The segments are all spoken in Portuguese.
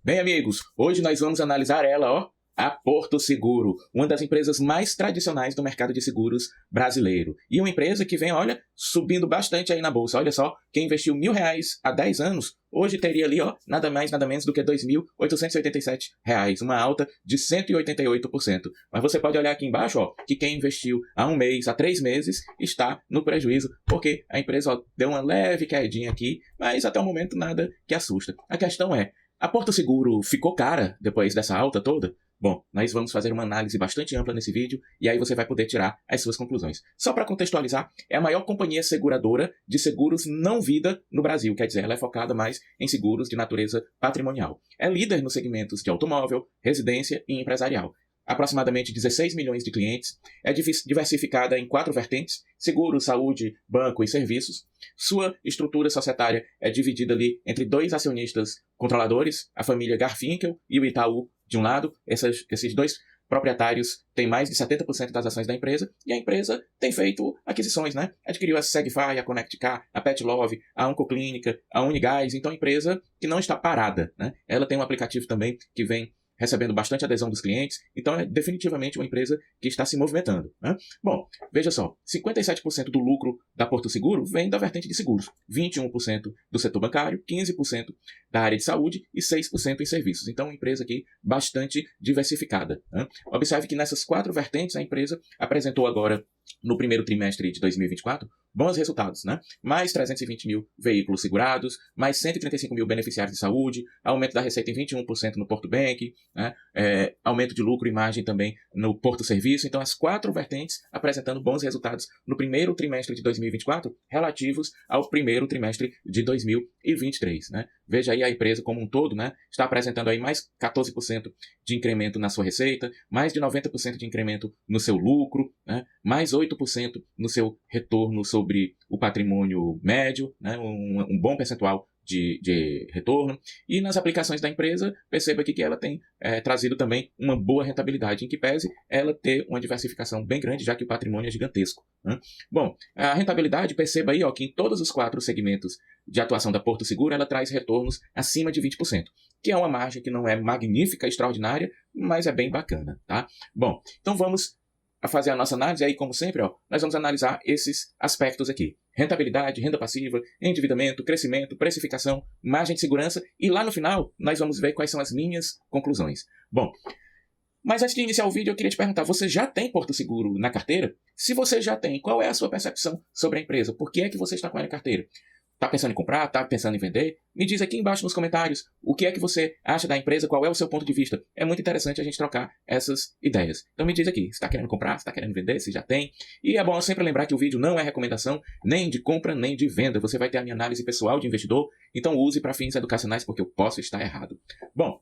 Bem, amigos, hoje nós vamos analisar ela, ó, a Porto Seguro, uma das empresas mais tradicionais do mercado de seguros brasileiro. E uma empresa que vem, olha, subindo bastante aí na bolsa. Olha só, quem investiu R$ 1.000 há 10 anos, hoje teria ali, ó, nada mais, nada menos do que R$ 2.887, uma alta de 188%. Mas você pode olhar aqui embaixo, ó, que quem investiu há um mês, há 3 meses, está no prejuízo, porque a empresa, ó, deu uma leve quedinha aqui, mas até o momento nada que assusta. A questão é, a Porto Seguro ficou cara depois dessa alta toda? Bom, nós vamos fazer uma análise bastante ampla nesse vídeo e aí você vai poder tirar as suas conclusões. Só para contextualizar, é a maior companhia seguradora de seguros não vida no Brasil, quer dizer, ela é focada mais em seguros de natureza patrimonial. É líder nos segmentos de automóvel, residência e empresarial. Aproximadamente 16 milhões de clientes, é diversificada em 4 vertentes: seguro, saúde, banco e serviços. Sua estrutura societária é dividida ali entre 2 acionistas controladores, a família Garfinkel e o Itaú, de um lado. Esses 2 proprietários têm mais de 70% das ações da empresa, e a empresa tem feito aquisições, né? Adquiriu a Segfy, a ConnectCar, a PetLove, a Oncoclínica, a Unigás. Então, é uma empresa que não está parada, né? Ela tem um aplicativo também que vem recebendo bastante adesão dos clientes, então é definitivamente uma empresa que está se movimentando, né? Bom, veja só, 57% do lucro da Porto Seguro vem da vertente de seguros, 21% do setor bancário, 15% da área de saúde e 6% em serviços. Então, uma empresa aqui bastante diversificada, né? Observe que nessas 4 vertentes a empresa apresentou agora, no primeiro trimestre de 2024, bons resultados, né? Mais 320 mil veículos segurados, mais 135 mil beneficiários de saúde, aumento da receita em 21% no Porto Bank, né? Aumento de lucro e margem também no Porto Serviço. Então, as 4 vertentes apresentando bons resultados no primeiro trimestre de 2024, relativos ao primeiro trimestre de 2023, né? Veja aí a empresa como um todo, né? Está apresentando aí mais 14% de incremento na sua receita, mais de 90% de incremento no seu lucro, né? Mais 8% no seu retorno sobre o patrimônio médio, né? Um bom percentual de retorno. E nas aplicações da empresa, perceba aqui que ela tem trazido também uma boa rentabilidade, em que pese ela ter uma diversificação bem grande, já que o patrimônio é gigantesco, né? Bom, a rentabilidade, perceba aí, ó, que em todos os 4 segmentos de atuação da Porto Seguro, ela traz retornos acima de 20%, que é uma margem que não é magnífica, extraordinária, mas é bem bacana, tá? Bom, então vamos fazer a nossa análise. Aí, como sempre, ó, nós vamos analisar esses aspectos aqui: rentabilidade, renda passiva, endividamento, crescimento, precificação, margem de segurança, e lá no final nós vamos ver quais são as minhas conclusões. Bom, mas antes de iniciar o vídeo, eu queria te perguntar: você já tem Porto Seguro na carteira? Se você já tem, qual é a sua percepção sobre a empresa? Por que é que você está com ela na carteira? Está pensando em comprar? Está pensando em vender? Me diz aqui embaixo nos comentários o que é que você acha da empresa, qual é o seu ponto de vista. É muito interessante a gente trocar essas ideias. Então me diz aqui, se está querendo comprar, se está querendo vender, se já tem. E é bom sempre lembrar que o vídeo não é recomendação nem de compra nem de venda. Você vai ter a minha análise pessoal de investidor, então use para fins educacionais, porque eu posso estar errado. Bom,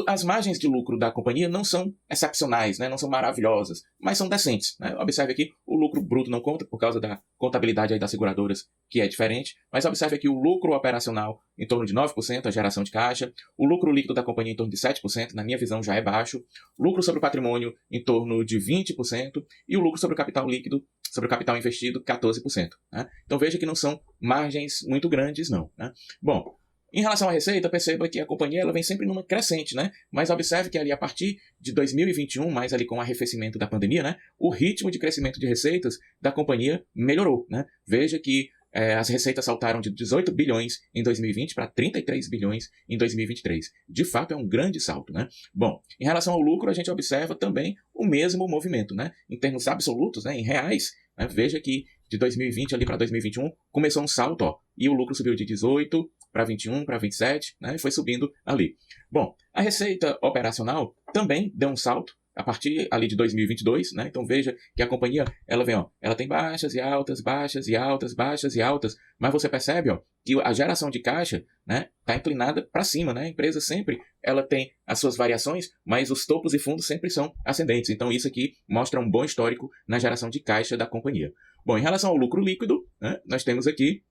as margens de lucro da companhia não são excepcionais, né? Não são maravilhosas, mas são decentes, né? Observe aqui, o lucro bruto não conta por causa da contabilidade aí das seguradoras, que é diferente, mas observe aqui o lucro operacional em torno de 9%, a geração de caixa, o lucro líquido da companhia em torno de 7%, na minha visão já é baixo, lucro sobre o patrimônio em torno de 20% e o lucro sobre o capital líquido, sobre o capital investido, 14%, né? Então veja que não são margens muito grandes não, né? Bom, em relação à receita, perceba que a companhia ela vem sempre numa crescente, né? Mas observe que ali a partir de 2021, mais ali com o arrefecimento da pandemia, né? O ritmo de crescimento de receitas da companhia melhorou, né? Veja que as receitas saltaram de 18 bilhões em 2020 para 33 bilhões em 2023. De fato, é um grande salto, né? Bom, em relação ao lucro, a gente observa também o mesmo movimento, né? Em termos absolutos, né? Em reais, né? Veja que de 2020 ali para 2021 começou um salto, ó, e o lucro subiu de 18 para 21, para 27, né? E foi subindo ali. Bom, a receita operacional também deu um salto a partir ali de 2022, né? Então veja que a companhia, ela vem, ó, ela tem baixas e altas, baixas e altas, baixas e altas, mas você percebe, ó, que a geração de caixa, né, tá inclinada para cima, né? A empresa sempre, ela tem as suas variações, mas os topos e fundos sempre são ascendentes. Então isso aqui mostra um bom histórico na geração de caixa da companhia. Bom, em relação ao lucro líquido, né, nós temos aqui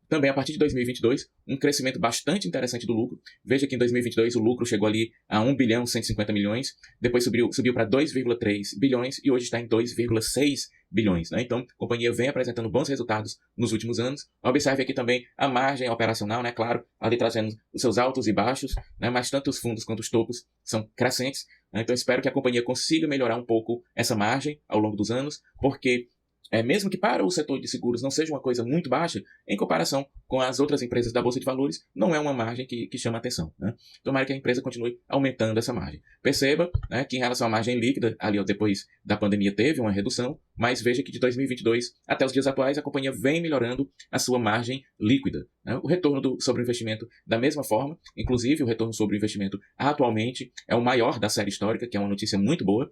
também a partir de 2022, um crescimento bastante interessante do lucro. Veja que em 2022 o lucro chegou ali a 1 bilhão 150 milhões, depois subiu para 2,3 bilhões e hoje está em 2,6 bilhões, né? Então, a companhia vem apresentando bons resultados nos últimos anos. Observe aqui também a margem operacional, né? Claro, ali trazendo os seus altos e baixos, né? Mas tanto os fundos quanto os topos são crescentes, né? Então, espero que a companhia consiga melhorar um pouco essa margem ao longo dos anos, porque mesmo que para o setor de seguros não seja uma coisa muito baixa, em comparação com as outras empresas da Bolsa de Valores, não é uma margem que chama atenção, né? Tomara que a empresa continue aumentando essa margem. Perceba, né, que em relação à margem líquida, ali depois da pandemia teve uma redução, mas veja que de 2022 até os dias atuais a companhia vem melhorando a sua margem líquida, né? O retorno sobre o investimento da mesma forma, inclusive o retorno sobre o investimento atualmente é o maior da série histórica, que é uma notícia muito boa.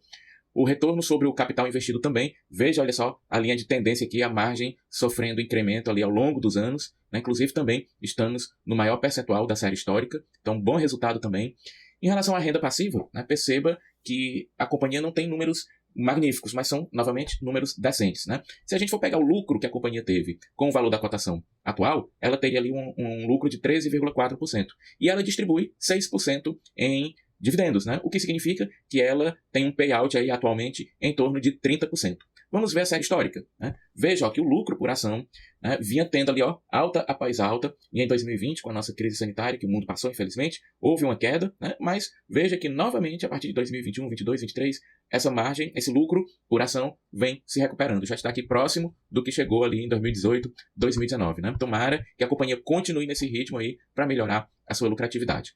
O retorno sobre o capital investido também, veja, olha só, a linha de tendência aqui, a margem sofrendo incremento ali ao longo dos anos, né? Inclusive também estamos no maior percentual da série histórica, então bom resultado também. Em relação à renda passiva, né, perceba que a companhia não tem números magníficos, mas são, novamente, números decentes, né? Se a gente for pegar o lucro que a companhia teve com o valor da cotação atual, ela teria ali um lucro de 13,4%. E ela distribui 6% em dividendos, né? O que significa que ela tem um payout aí atualmente em torno de 30%. Vamos ver a série histórica, né? Veja, ó, que o lucro por ação, né, vinha tendo ali, ó, alta após alta, e em 2020, com a nossa crise sanitária que o mundo passou, infelizmente, houve uma queda, né? Mas veja que novamente, a partir de 2021, 22, 23, essa margem, esse lucro por ação vem se recuperando. Já está aqui próximo do que chegou ali em 2018, 2019, né? Tomara que a companhia continue nesse ritmo aí para melhorar a sua lucratividade.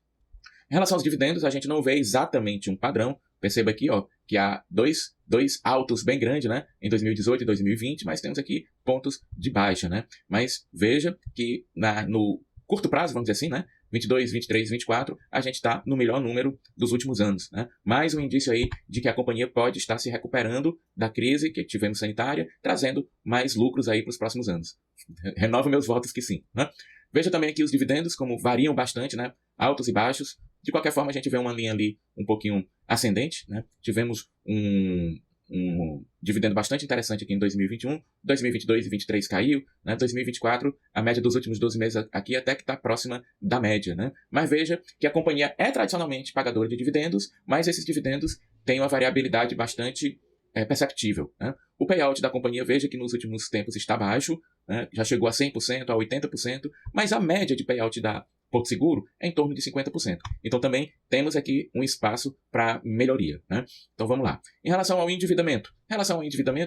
Em relação aos dividendos, a gente não vê exatamente um padrão. Perceba aqui, ó, que há dois altos bem grandes, né, em 2018 e 2020, mas temos aqui pontos de baixa, né? Mas veja que no curto prazo, vamos dizer assim, né, 22, 23, 24, a gente está no melhor número dos últimos anos, né? Mais um indício aí de que a companhia pode estar se recuperando da crise que tivemos sanitária, trazendo mais lucros aí para os próximos anos. Renovo meus votos que sim, né? Veja também aqui os dividendos, como variam bastante, né? Altos e baixos. De qualquer forma, a gente vê uma linha ali um pouquinho ascendente, né? Tivemos um dividendo bastante interessante aqui em 2021, 2022 e 2023 caiu, né? 2024, a média dos últimos 12 meses aqui até que está próxima da média, né? Mas veja que a companhia é tradicionalmente pagadora de dividendos, mas esses dividendos têm uma variabilidade bastante perceptível, né? O payout da companhia, veja que nos últimos tempos está baixo, né? Já chegou a 100%, a 80%, mas a média de payout da Porto Seguro é em torno de 50%. Então também temos aqui um espaço para melhoria, né? Então vamos lá. Em relação ao endividamento,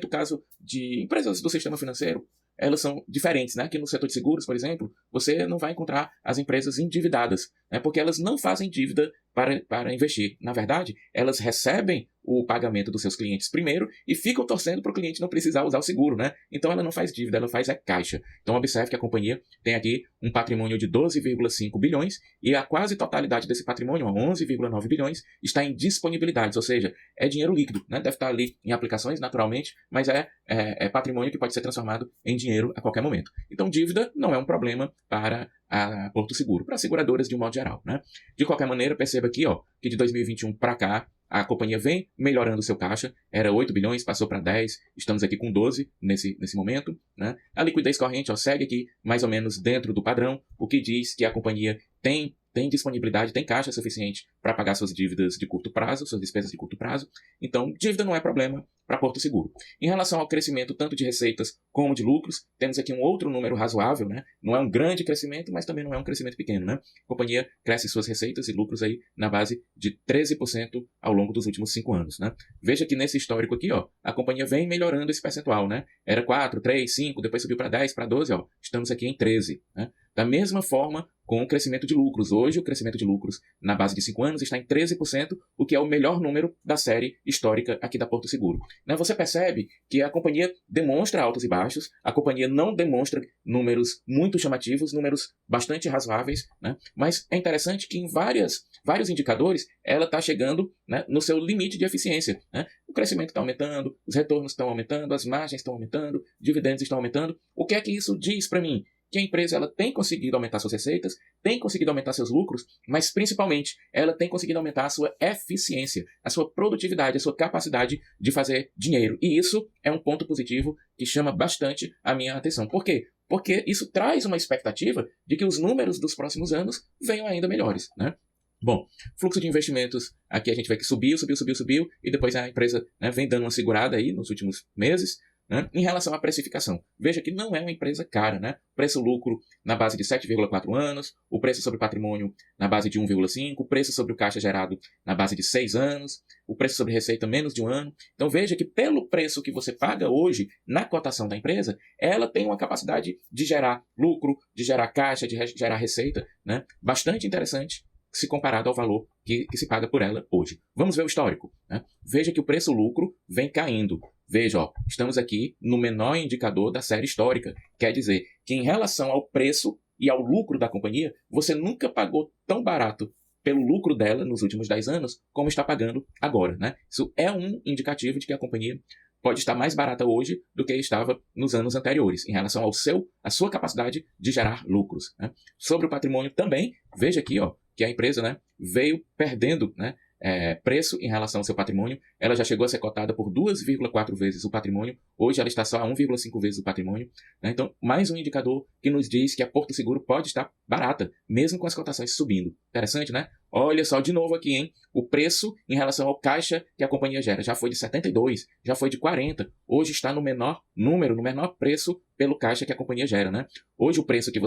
o caso de empresas do sistema financeiro, elas são diferentes, né? Aqui no setor de seguros, por exemplo, você não vai encontrar as empresas endividadas, né? Porque elas não fazem dívida para investir. Na verdade, elas recebem o pagamento dos seus clientes primeiro e ficam torcendo para o cliente não precisar usar o seguro, né? Então ela não faz dívida, ela faz caixa. Então observe que a companhia tem aqui um patrimônio de 12,5 bilhões e a quase totalidade desse patrimônio, 11,9 bilhões, está em disponibilidades, ou seja, é dinheiro líquido, né? Deve estar ali em aplicações naturalmente, mas é patrimônio que pode ser transformado em dinheiro a qualquer momento. Então dívida não é um problema para a Porto Seguro, para as seguradoras de um modo geral, né? De qualquer maneira, perceba aqui, ó, que de 2021 para cá, a companhia vem melhorando seu caixa, era 8 bilhões, passou para 10, estamos aqui com 12 nesse momento, né? A liquidez corrente, ó, segue aqui mais ou menos dentro do padrão, o que diz que a companhia tem disponibilidade, tem caixa suficiente para pagar suas dívidas de curto prazo, suas despesas de curto prazo. Então, dívida não é problema para Porto Seguro. Em relação ao crescimento tanto de receitas como de lucros, temos aqui um outro número razoável, né? Não é um grande crescimento, mas também não é um crescimento pequeno, né? A companhia cresce suas receitas e lucros aí na base de 13% ao longo dos últimos 5 anos, né? Veja que nesse histórico aqui, ó, a companhia vem melhorando esse percentual, né? Era 4, 3, 5, depois subiu para 10, para 12, ó, estamos aqui em 13, né? Da mesma forma, com o crescimento de lucros. Hoje, o crescimento de lucros na base de 5 anos está em 13%, o que é o melhor número da série histórica aqui da Porto Seguro. Né? Você percebe que a companhia demonstra altos e baixos, a companhia não demonstra números muito chamativos, números bastante razoáveis, né? Mas é interessante que em vários indicadores ela está chegando, né, no seu limite de eficiência, né? O crescimento está aumentando, os retornos estão aumentando, as margens estão aumentando, dividendos estão aumentando. O que é que isso diz para mim? Que a empresa ela tem conseguido aumentar suas receitas, tem conseguido aumentar seus lucros, mas principalmente ela tem conseguido aumentar a sua eficiência, a sua produtividade, a sua capacidade de fazer dinheiro. E isso é um ponto positivo que chama bastante a minha atenção. Por quê? Porque isso traz uma expectativa de que os números dos próximos anos venham ainda melhores, né? Bom, fluxo de investimentos, aqui a gente vê que subiu, e depois a empresa, né, vem dando uma segurada aí nos últimos meses. né? Em relação à precificação, veja que não é uma empresa cara, né? Preço-lucro na base de 7,4 anos, o preço sobre patrimônio na base de 1,5, o preço sobre o caixa gerado na base de 6 anos, o preço sobre receita menos de 1 ano. Então veja que pelo preço que você paga hoje na cotação da empresa, ela tem uma capacidade de gerar lucro, de gerar caixa, de gerar receita, né? Bastante interessante se comparado ao valor que se paga por ela hoje. Vamos ver o histórico, né? Veja que o preço-lucro vem caindo. Veja, ó, estamos aqui no menor indicador da série histórica. Quer dizer que em relação ao preço e ao lucro da companhia, você nunca pagou tão barato pelo lucro dela nos últimos 10 anos como está pagando agora, né? Isso é um indicativo de que a companhia pode estar mais barata hoje do que estava nos anos anteriores, em relação à sua capacidade de gerar lucros, né? Sobre o patrimônio também, veja aqui, ó, que a empresa, né, veio perdendo, né, preço em relação ao seu patrimônio. Ela já chegou a ser cotada por 2,4 vezes o patrimônio, hoje ela está só a 1,5 vezes o patrimônio, né? Então, mais um indicador que nos diz que a Porto Seguro pode estar barata, mesmo com as cotações subindo. Interessante, né? Olha só de novo aqui, hein? O preço em relação ao caixa que a companhia gera já foi de 72, já foi de 40, hoje está no menor número, no menor preço pelo caixa que a companhia gera, né? Hoje o preço que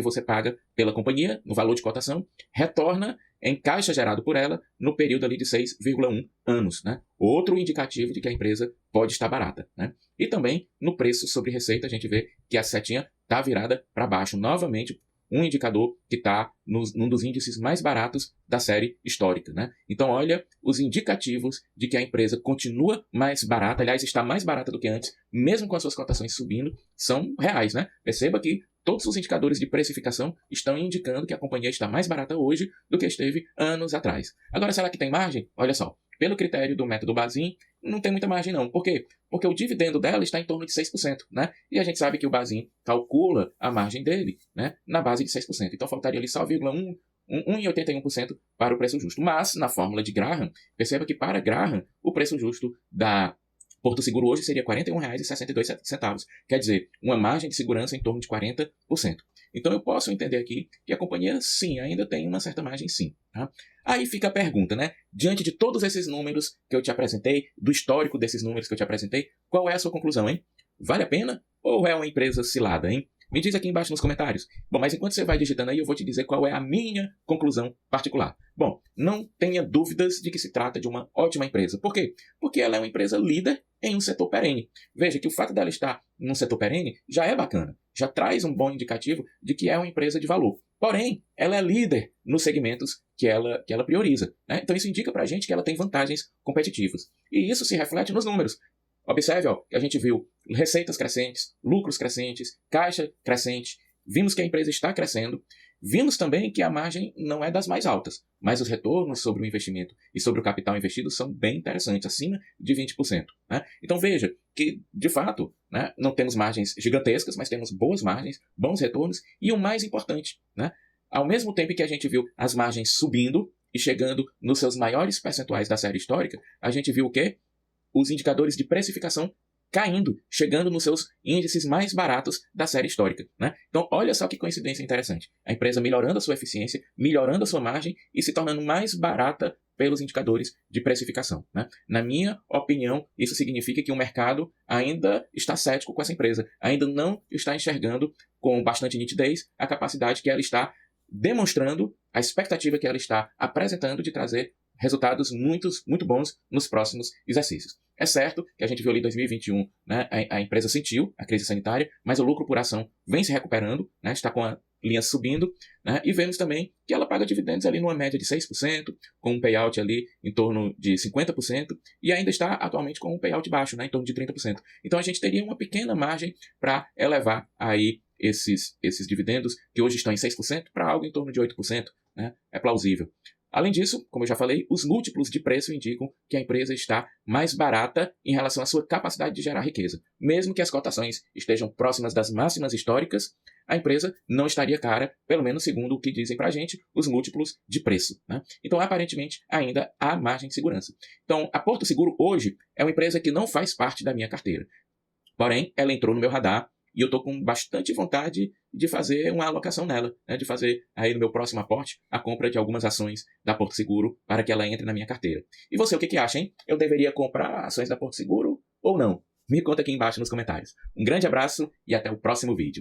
você paga pela companhia, no valor de cotação, retorna em caixa gerado por ela no período ali de 6,1 anos, né? Outro indicativo de que a empresa pode estar barata, né? E também no preço sobre receita a gente vê que a setinha está virada para baixo, novamente um indicador que está num dos índices mais baratos da série histórica, né? Então olha os indicativos de que a empresa continua mais barata, aliás, está mais barata do que antes, mesmo com as suas cotações subindo, são reais, né? Perceba que todos os indicadores de precificação estão indicando que a companhia está mais barata hoje do que esteve anos atrás. Agora, será que tem margem? Olha só, pelo critério do método Bazin, não tem muita margem não. Por quê? Porque o dividendo dela está em torno de 6%, né? E a gente sabe que o Bazin calcula a margem dele, né, na base de 6%. Então faltaria ali só 1,81% para o preço justo. Mas, na fórmula de Graham, perceba que para Graham, o preço justo da Porto Seguro hoje seria R$ 41,62. Quer dizer, uma margem de segurança em torno de 40%. Então eu posso entender aqui que a companhia, sim, ainda tem uma certa margem, sim. Tá? Aí fica a pergunta, né? Diante de todos esses números que eu te apresentei, do histórico desses números que eu te apresentei, qual é a sua conclusão, hein? Vale a pena ou é uma empresa cilada, hein? Me diz aqui embaixo nos comentários. Bom, mas enquanto você vai digitando aí, eu vou te dizer qual é a minha conclusão particular. Bom, não tenha dúvidas de que se trata de uma ótima empresa. Por quê? Porque ela é uma empresa líder em um setor perene. Veja que o fato dela estar num setor perene já é bacana, já traz um bom indicativo de que é uma empresa de valor. Porém, ela é líder nos segmentos que ela prioriza, né? Então isso indica pra gente que ela tem vantagens competitivas. E isso se reflete nos números. Observe, ó, que a gente viu receitas crescentes, lucros crescentes, caixa crescente, vimos que a empresa está crescendo, vimos também que a margem não é das mais altas, mas os retornos sobre o investimento e sobre o capital investido são bem interessantes, acima de 20%. Né? Então veja que, de fato, né, não temos margens gigantescas, mas temos boas margens, bons retornos e o mais importante, né, ao mesmo tempo que a gente viu as margens subindo e chegando nos seus maiores percentuais da série histórica, a gente viu o quê? Os indicadores de precificação caindo, chegando nos seus índices mais baratos da série histórica, né? Então, olha só que coincidência interessante. A empresa melhorando a sua eficiência, melhorando a sua margem e se tornando mais barata pelos indicadores de precificação, né? Na minha opinião, isso significa que o mercado ainda está cético com essa empresa, ainda não está enxergando com bastante nitidez a capacidade que ela está demonstrando, a expectativa que ela está apresentando de trazer resultados muito bons nos próximos exercícios. É certo que a gente viu ali em 2021, né, a empresa sentiu a crise sanitária, mas o lucro por ação vem se recuperando, né, está com a linha subindo, né, e vemos também que ela paga dividendos ali numa média de 6%, com um payout ali em torno de 50%, e ainda está atualmente com um payout baixo, né, em torno de 30%. Então a gente teria uma pequena margem para elevar aí esses dividendos, que hoje estão em 6%, para algo em torno de 8%, né, é plausível. Além disso, como eu já falei, os múltiplos de preço indicam que a empresa está mais barata em relação à sua capacidade de gerar riqueza. Mesmo que as cotações estejam próximas das máximas históricas, a empresa não estaria cara, pelo menos segundo o que dizem pra gente, os múltiplos de preço, né? Então, aparentemente, ainda há margem de segurança. Então, a Porto Seguro hoje é uma empresa que não faz parte da minha carteira. Porém, ela entrou no meu radar e eu estou com bastante vontade de fazer uma alocação nela, né? De fazer aí no meu próximo aporte a compra de algumas ações da Porto Seguro para que ela entre na minha carteira. E você, o que acha, hein? Eu deveria comprar ações da Porto Seguro ou não? Me conta aqui embaixo nos comentários. Um grande abraço e até o próximo vídeo.